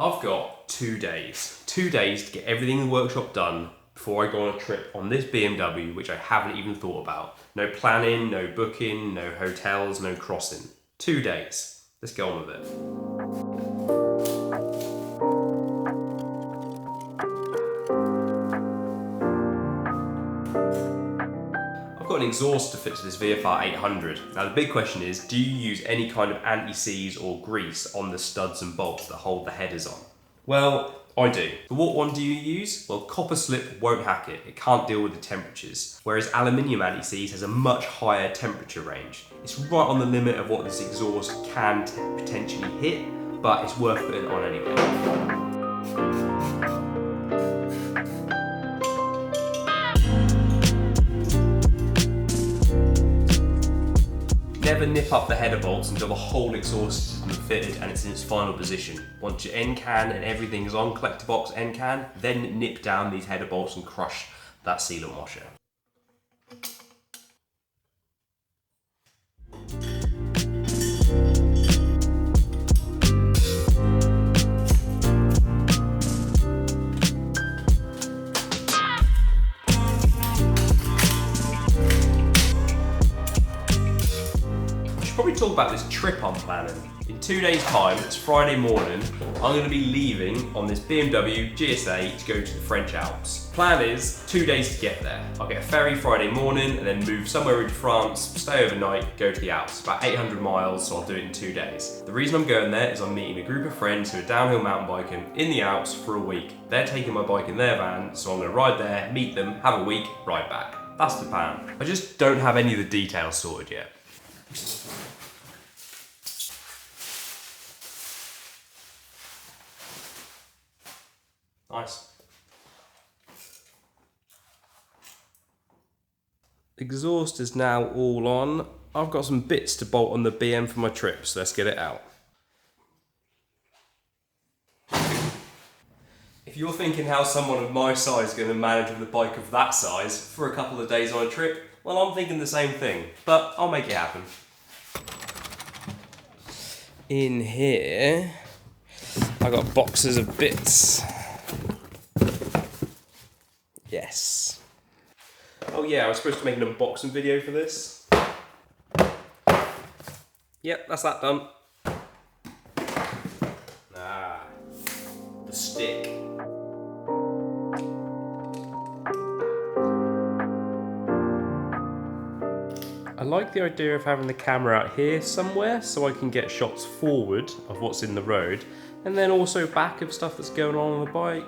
I've got 2 days. 2 days to get everything in the workshop done before I go on a trip on this BMW, which I haven't even thought about. No planning, no booking, no hotels, no crossing. 2 days. Let's get on with it. I've got an exhaust to fit to this VFR 800. Now the big question is, do you use any kind of anti-seize or grease on the studs and bolts that hold the headers on? Well, I do. But what one do you use? Well, copper slip won't hack it. It can't deal with the temperatures. Whereas aluminium anti-seize has a much higher temperature range. It's right on the limit of what this exhaust can potentially hit, but it's worth putting on anyway. Never nip up the header bolts until the whole exhaust has been fitted and it's in its final position. Once your end can and everything is on collector box end can, then nip down these header bolts and crush that sealant washer. Probably talk about this trip I'm planning. In 2 days time, it's Friday morning, I'm going to be leaving on this BMW GS8 to go to the French Alps. Plan is 2 days to get there. I'll get a ferry Friday morning and then move somewhere in France, stay overnight, go to the Alps. About 800 miles, so I'll do it in 2 days. The reason I'm going there is I'm meeting a group of friends who are downhill mountain biking in the Alps for a week. They're taking my bike in their van, so I'm going to ride there, meet them, have a week, ride back. That's the plan. I just don't have any of the details sorted yet. Nice. Exhaust is now all on. I've got some bits to bolt on the BM for my trip, so let's get it out. If you're thinking how someone of my size is going to manage with a bike of that size for a couple of days on a trip, well, I'm thinking the same thing, but I'll make it happen. In here, I've got boxes of bits. Yes. Oh yeah, I was supposed to make an unboxing video for this. Yep, that's that done. Ah, the stick. I like the idea of having the camera out here somewhere so I can get shots forward of what's in the road and then also back of stuff that's going on the bike.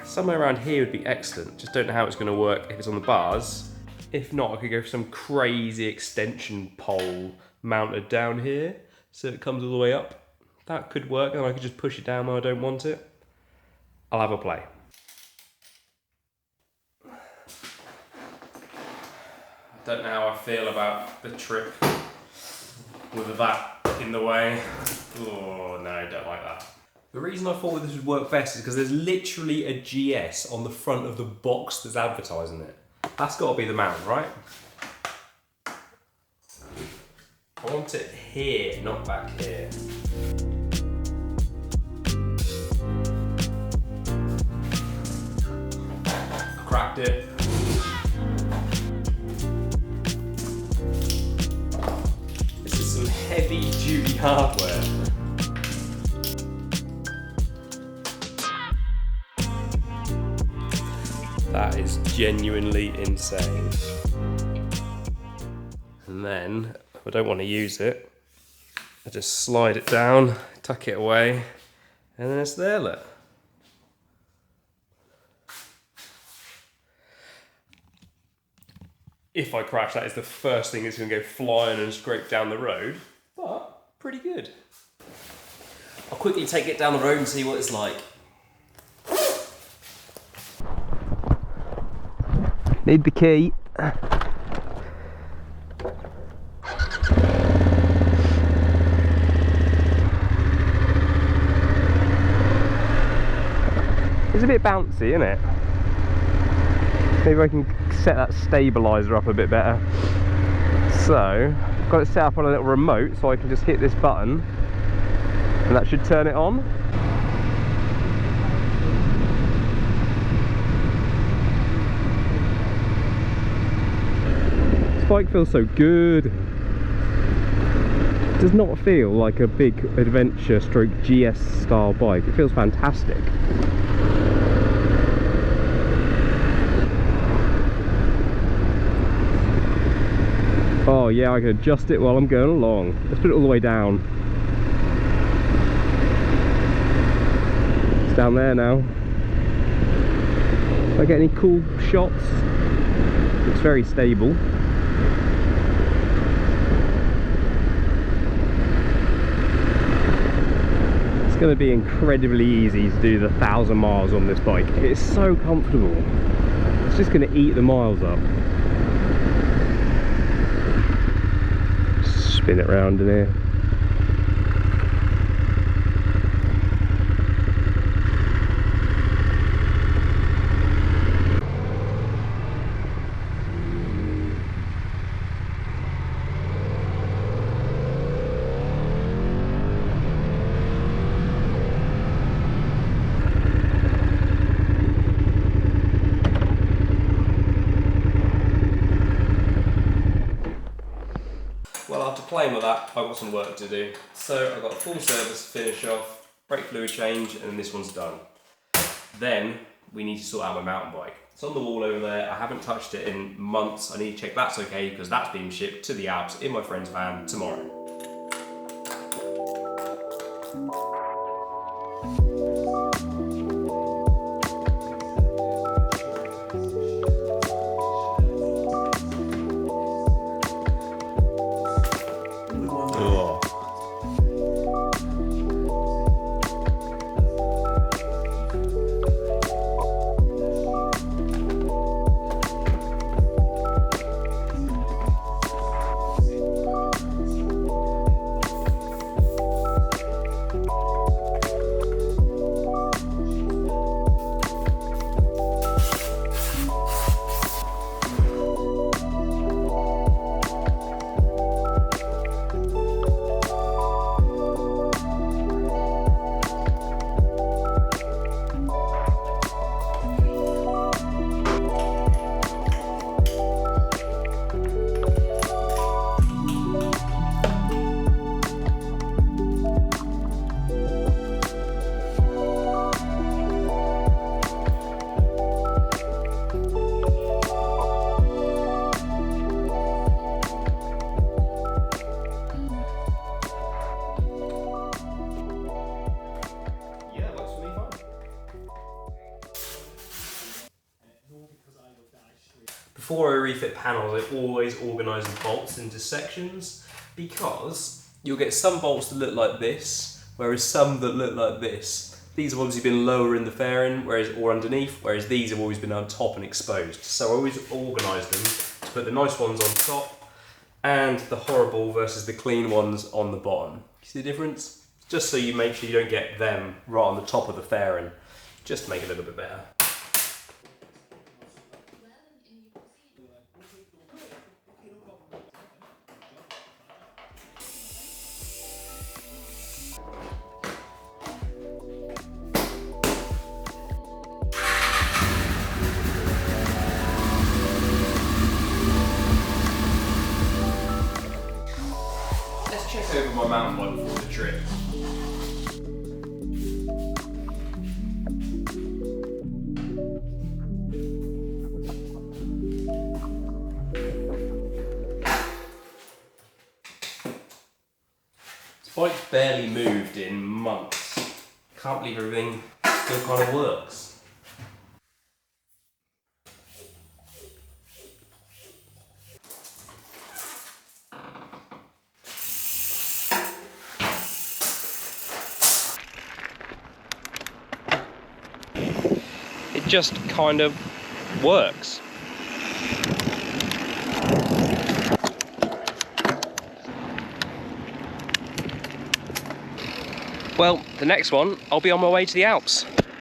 Somewhere around here would be excellent. Just don't know how it's going to work if it's on the bars. If not, I could go for some crazy extension pole mounted down here so it comes all the way up. That could work, and I could just push it down when I don't want it. I'll have a play. I don't know how I feel about the trip with that in the way. Oh no, I don't like that. The reason I thought this would work best is because there's literally a GS on the front of the box that's advertising it. That's got to be the mount, right? I want it here, not back here. I cracked it. This is some heavy duty hardware. That is genuinely insane. And then, if I don't want to use it, I just slide it down, tuck it away, and then it's there, look. If I crash, that is the first thing that's going to go flying and scrape down the road, but pretty good. I'll quickly take it down the road and see what it's like. Need the key. It's a bit bouncy, isn't it? Maybe I can set that stabiliser up a bit better. So, I've got it set up on a little remote so I can just hit this button and that should turn it on. bike feels so good. It does not feel like a big adventure stroke GS style bike. It feels fantastic. Oh yeah, I can adjust it while I'm going along. Let's put it all the way down. It's down there now. If I get any cool shots, it's very stable. It's going to be incredibly easy to do the 1,000 miles on this bike. It's so comfortable. It's just going to eat the miles up. Spin it round in here. Well, after playing with that, I've got some work to do. So I've got a full service finish off, brake fluid change, and this one's done. Then we need to sort out my mountain bike. It's on the wall over there. I haven't touched it in months. I need to check that's okay because that's being shipped to the Alps in my friend's van tomorrow. Before I refit panels, I always organise the bolts into sections because you'll get some bolts that look like this, whereas some that look like this. These have obviously been lower in the fairing, or underneath, whereas these have always been on top and exposed. So I always organise them to put the nice ones on top and the horrible versus the clean ones on the bottom. You see the difference? Just so you make sure you don't get them right on the top of the fairing, just to make it a little bit better. Check over my mountain bike before the trip. This bike's barely moved in months. Can't believe everything still kind of works. It just kind of works. Well, the next one, I'll be on my way to the Alps.